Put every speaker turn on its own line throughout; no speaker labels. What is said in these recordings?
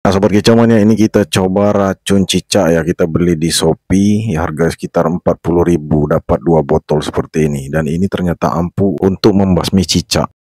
Nah, sobat kicauannya ini kita coba racun cicak ya, kita beli di Shopee ya, harga sekitar 40.000 dapat 2 botol seperti ini, dan ini ternyata ampuh untuk membasmi cicak.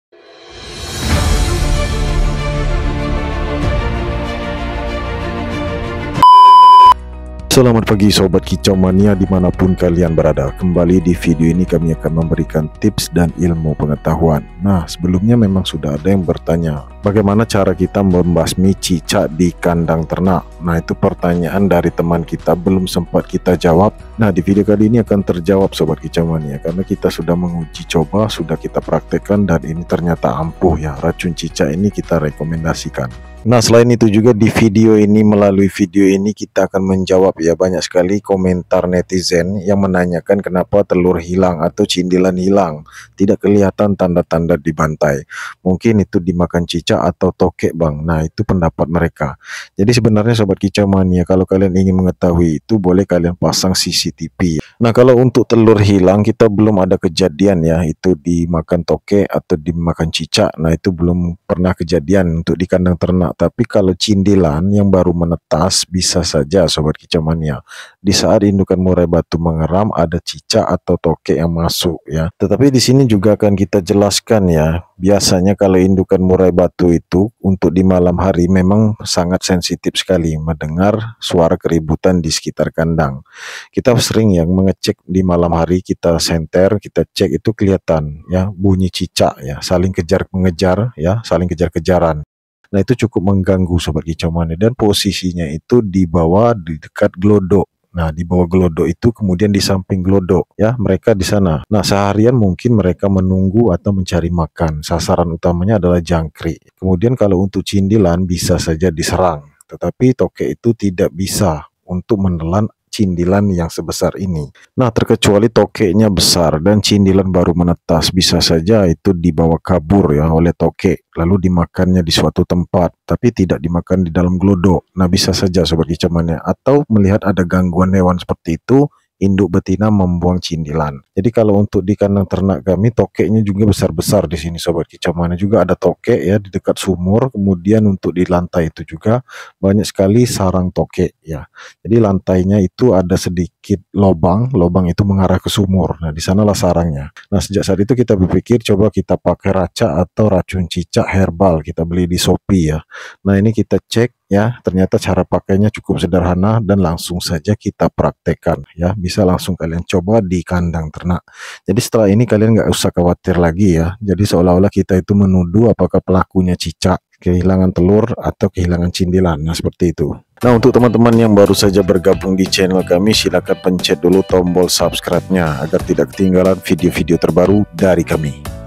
Selamat pagi sobat kicau mania dimanapun kalian berada. Kembali di video ini kami akan memberikan tips dan ilmu pengetahuan. Nah, sebelumnya memang sudah ada yang bertanya, bagaimana cara kita membasmi cicak di kandang ternak. Nah, itu pertanyaan dari teman kita, belum sempat kita jawab. Nah, di video kali ini akan terjawab sobat kicau mania, karena kita sudah menguji coba, sudah kita praktekkan, dan ini ternyata ampuh ya. Racun cicak ini kita rekomendasikan. Nah, selain itu juga di video ini, melalui video ini kita akan menjawab ya, banyak sekali komentar netizen yang menanyakan kenapa telur hilang atau cindilan hilang, tidak kelihatan tanda-tanda dibantai. Mungkin itu dimakan cicak atau tokek bang. Nah, itu pendapat mereka. Jadi sebenarnya sobat kicau mania, kalau kalian ingin mengetahui itu, boleh kalian pasang CCTV. Nah, kalau untuk telur hilang kita belum ada kejadian ya, itu dimakan tokek atau dimakan cicak. Nah, itu belum pernah kejadian untuk di kandang ternak. Tapi kalau cindilan yang baru menetas, bisa saja sobat kicau mania, di saat indukan murai batu mengeram ada cicak atau tokek yang masuk ya. Tetapi di sini juga akan kita jelaskan ya, biasanya kalau indukan murai batu itu untuk di malam hari memang sangat sensitif sekali mendengar suara keributan di sekitar kandang. Kita sering yang mengecek di malam hari, kita senter, kita cek, itu kelihatan ya bunyi cicak ya, saling kejar mengejar ya, saling kejar-kejaran. Nah, itu cukup mengganggu sobat kicau mania, dan posisinya itu di bawah, di dekat glodok. Nah, di bawah glodok itu, kemudian di samping glodok ya, mereka di sana. Nah, seharian mungkin mereka menunggu atau mencari makan. Sasaran utamanya adalah jangkrik. Kemudian kalau untuk cindilan bisa saja diserang, tetapi tokek itu tidak bisa untuk menelan cindilan yang sebesar ini. Nah, terkecuali tokeknya besar dan cindilan baru menetas, bisa saja itu dibawa kabur ya oleh tokek, lalu dimakannya di suatu tempat, tapi tidak dimakan di dalam glodok. Nah, bisa saja sobat kicau mania, atau melihat ada gangguan hewan seperti itu, induk betina membuang cindilan. Jadi kalau untuk di kandang ternak kami, tokeknya juga besar-besar di sini sobat kicau mania. Juga ada tokek ya di dekat sumur, kemudian untuk di lantai itu juga banyak sekali sarang tokek ya. Jadi lantainya itu ada sedikit lubang, lubang itu mengarah ke sumur. Nah, di sanalah sarangnya. Nah, sejak saat itu kita berpikir coba kita pakai raca atau racun cicak herbal, kita beli di Shopee ya. Nah, ini kita cek ya, ternyata cara pakainya cukup sederhana dan langsung saja kita praktekkan ya. Bisa langsung kalian coba di kandang ternak. Jadi setelah ini kalian nggak usah khawatir lagi ya. Jadi seolah-olah kita itu menuduh apakah pelakunya cicak, kehilangan telur atau kehilangan cindilan. Nah, seperti itu. Nah, untuk teman-teman yang baru saja bergabung di channel kami, silakan pencet dulu tombol subscribe-nya agar tidak ketinggalan video-video terbaru dari kami.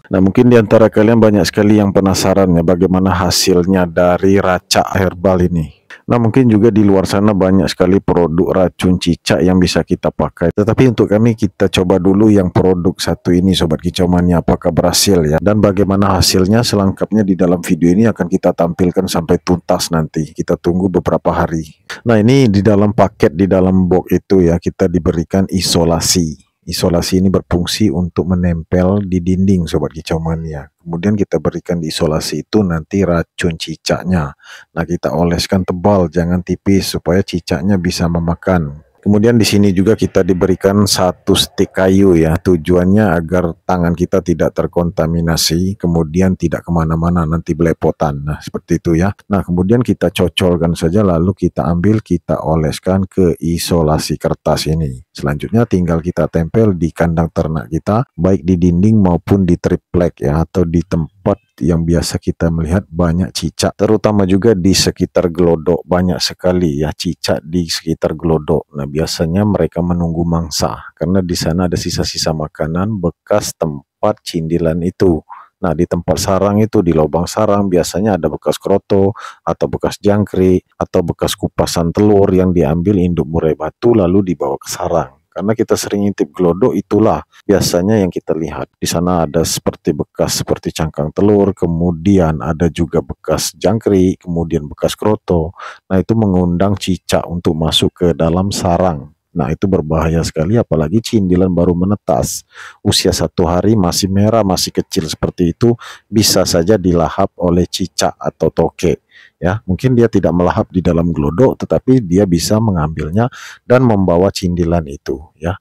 Nah, mungkin di antara kalian banyak sekali yang penasaran ya, bagaimana hasilnya dari raca herbal ini. Nah, mungkin juga di luar sana banyak sekali produk racun cicak yang bisa kita pakai. Tetapi untuk kami, kita coba dulu yang produk satu ini sobat kicau mania, apakah berhasil ya. Dan bagaimana hasilnya selengkapnya di dalam video ini akan kita tampilkan sampai tuntas nanti. Kita tunggu beberapa hari. Nah, ini di dalam paket, di dalam box itu ya, kita diberikan isolasi. Isolasi ini berfungsi untuk menempel di dinding sobat kicau mania. Kemudian kita berikan di isolasi itu nanti racun cicaknya. Nah, kita oleskan tebal, jangan tipis, supaya cicaknya bisa memakan. Kemudian di sini juga kita diberikan satu stik kayu ya, tujuannya agar tangan kita tidak terkontaminasi, kemudian tidak kemana-mana nanti belepotan. Nah, seperti itu ya. Nah, kemudian kita cocolkan saja, lalu kita ambil, kita oleskan ke isolasi kertas ini. Selanjutnya tinggal kita tempel di kandang ternak kita, baik di dinding maupun di triplek ya, atau di tempat yang biasa kita melihat banyak cicak, terutama juga di sekitar glodok. Banyak sekali ya cicak di sekitar glodok. Nah, biasanya mereka menunggu mangsa karena di sana ada sisa-sisa makanan bekas tempat cindilan itu. Nah, di tempat sarang itu, di lubang sarang biasanya ada bekas kroto atau bekas jangkrik atau bekas kupasan telur yang diambil induk murai batu lalu dibawa ke sarang. Karena kita sering intip glodok, itulah biasanya yang kita lihat. Di sana ada seperti bekas seperti cangkang telur, kemudian ada juga bekas jangkrik, kemudian bekas kroto. Nah, itu mengundang cicak untuk masuk ke dalam sarang. Nah, itu berbahaya sekali, apalagi cindilan baru menetas. Usia 1 hari masih merah, masih kecil seperti itu, bisa saja dilahap oleh cicak atau toke. Ya, mungkin dia tidak melahap di dalam glodok, tetapi dia bisa mengambilnya dan membawa cindilan itu, ya,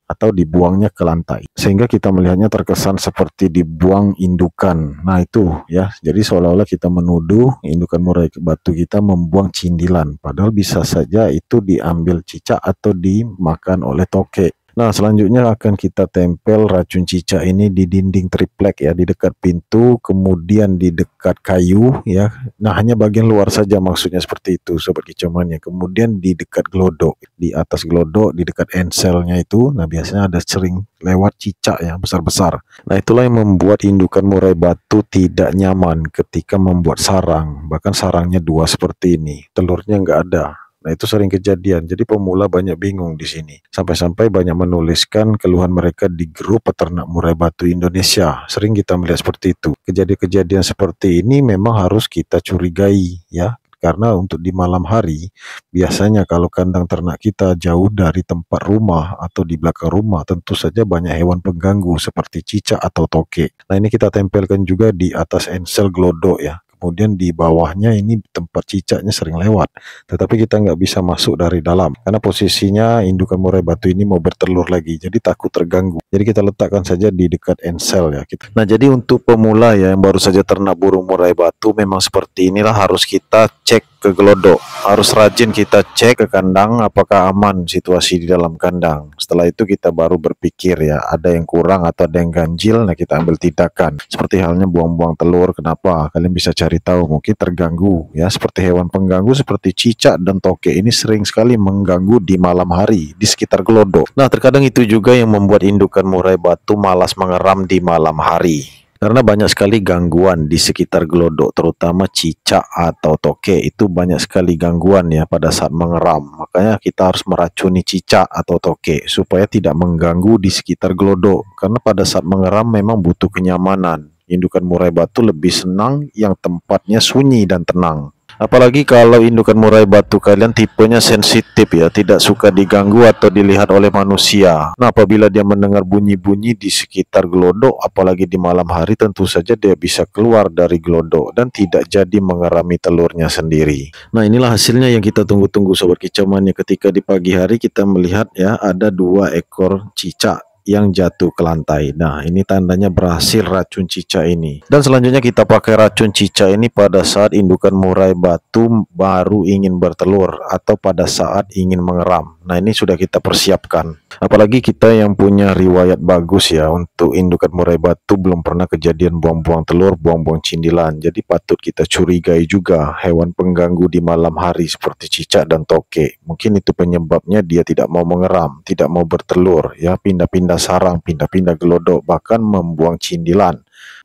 atau dibuangnya ke lantai, sehingga kita melihatnya terkesan seperti dibuang indukan. Nah itu ya, jadi seolah-olah kita menuduh indukan murai batu kita membuang cindilan, padahal bisa saja itu diambil cicak atau dimakan oleh toke. Nah, selanjutnya akan kita tempel racun cicak ini di dinding triplek ya, di dekat pintu, kemudian di dekat kayu ya. Nah, hanya bagian luar saja maksudnya seperti itu sobat kicau mania. Kemudian di dekat glodok, di atas glodok, di dekat enselnya itu, nah biasanya ada sering lewat cicak ya besar-besar. Nah, itulah yang membuat indukan murai batu tidak nyaman ketika membuat sarang. Bahkan sarangnya 2 seperti ini, telurnya nggak ada. Nah, itu sering kejadian. Jadi pemula banyak bingung di sini. Sampai-sampai banyak menuliskan keluhan mereka di grup peternak murai batu Indonesia. Sering kita melihat seperti itu. Kejadian-kejadian seperti ini memang harus kita curigai ya. Karena untuk di malam hari, biasanya kalau kandang ternak kita jauh dari tempat rumah atau di belakang rumah, tentu saja banyak hewan pengganggu seperti cicak atau toke. Nah, ini kita tempelkan juga di atas ensel glodok ya. Kemudian di bawahnya ini tempat cicaknya sering lewat, tetapi kita nggak bisa masuk dari dalam karena posisinya indukan murai batu ini mau bertelur lagi, jadi takut terganggu. Jadi kita letakkan saja di dekat ensel ya. Nah, jadi untuk pemula ya yang baru saja ternak burung murai batu, memang seperti inilah harus kita cek ke glodok, harus rajin kita cek ke kandang apakah aman situasi di dalam kandang. Setelah itu kita baru berpikir ya, ada yang kurang atau ada yang ganjil, nah kita ambil tindakan. Seperti halnya buang-buang telur, kenapa? Kalian bisa cari tahu, mungkin terganggu ya, seperti hewan pengganggu seperti cicak dan toke ini sering sekali mengganggu di malam hari di sekitar glodok. Nah, terkadang itu juga yang membuat indukan murai batu malas mengeram di malam hari. Karena banyak sekali gangguan di sekitar glodok, terutama cicak atau toke itu banyak sekali gangguan ya pada saat mengeram. Makanya kita harus meracuni cicak atau toke supaya tidak mengganggu di sekitar glodok. Karena pada saat mengeram memang butuh kenyamanan. Indukan murai batu lebih senang yang tempatnya sunyi dan tenang. Apalagi kalau indukan murai batu kalian tipenya sensitif ya, tidak suka diganggu atau dilihat oleh manusia. Nah, apabila dia mendengar bunyi-bunyi di sekitar glodok, apalagi di malam hari, tentu saja dia bisa keluar dari glodok dan tidak jadi mengerami telurnya sendiri. Nah, inilah hasilnya yang kita tunggu-tunggu sobat kicau mania. Ketika di pagi hari kita melihat ya, ada 2 ekor cicak yang jatuh ke lantai. Nah, ini tandanya berhasil racun cicak ini. Dan selanjutnya kita pakai racun cicak ini pada saat indukan murai batu baru ingin bertelur atau pada saat ingin mengeram. Nah, ini sudah kita persiapkan. Apalagi kita yang punya riwayat bagus ya, untuk indukan murai batu belum pernah kejadian buang-buang telur, buang-buang cindilan. Jadi patut kita curigai juga hewan pengganggu di malam hari seperti cicak dan toke. Mungkin itu penyebabnya dia tidak mau mengeram, tidak mau bertelur ya, pindah-pindah sarang, pindah-pindah glodok, bahkan membuang cindilan.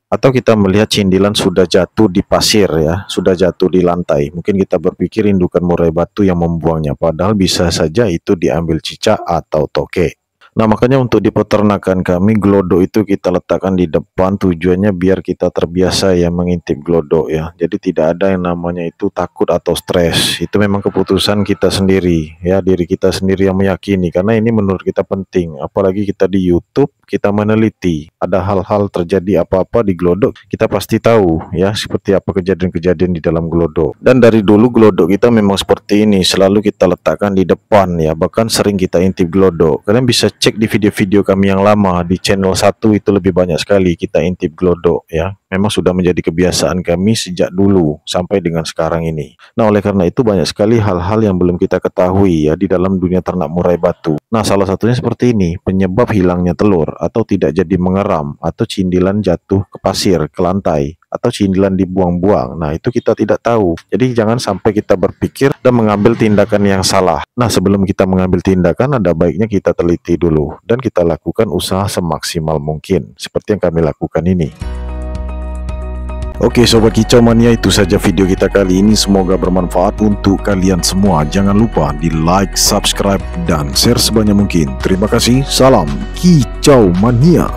Atau kita melihat cindilan sudah jatuh di pasir ya, sudah jatuh di lantai. Mungkin kita berpikir indukan murai batu yang membuangnya, padahal bisa saja itu diambil cicak atau toke. Nah, makanya untuk di peternakan kami, glodok itu kita letakkan di depan, tujuannya biar kita terbiasa ya mengintip glodok ya. Jadi tidak ada yang namanya itu takut atau stres. Itu memang keputusan kita sendiri ya, diri kita sendiri yang meyakini, karena ini menurut kita penting. Apalagi kita di YouTube, kita meneliti, ada hal-hal terjadi apa-apa di glodok, kita pasti tahu ya seperti apa kejadian-kejadian di dalam glodok. Dan dari dulu glodok kita memang seperti ini, selalu kita letakkan di depan ya, bahkan sering kita intip glodok. Kalian bisa cek di video-video kami yang lama di channel 1, itu lebih banyak sekali kita intip glodok ya. Memang sudah menjadi kebiasaan kami sejak dulu sampai dengan sekarang ini. Nah, oleh karena itu banyak sekali hal-hal yang belum kita ketahui ya di dalam dunia ternak murai batu. Nah, salah satunya seperti ini, penyebab hilangnya telur atau tidak jadi mengeram, atau cindilan jatuh ke pasir, ke lantai, atau cindilan dibuang-buang. Nah, itu kita tidak tahu. Jadi jangan sampai kita berpikir dan mengambil tindakan yang salah. Nah, sebelum kita mengambil tindakan, ada baiknya kita teliti dulu dan kita lakukan usaha semaksimal mungkin seperti yang kami lakukan ini. Oke sobat kicau mania, itu saja video kita kali ini, semoga bermanfaat untuk kalian semua. Jangan lupa di like, subscribe, dan share sebanyak mungkin. Terima kasih, salam kicau mania.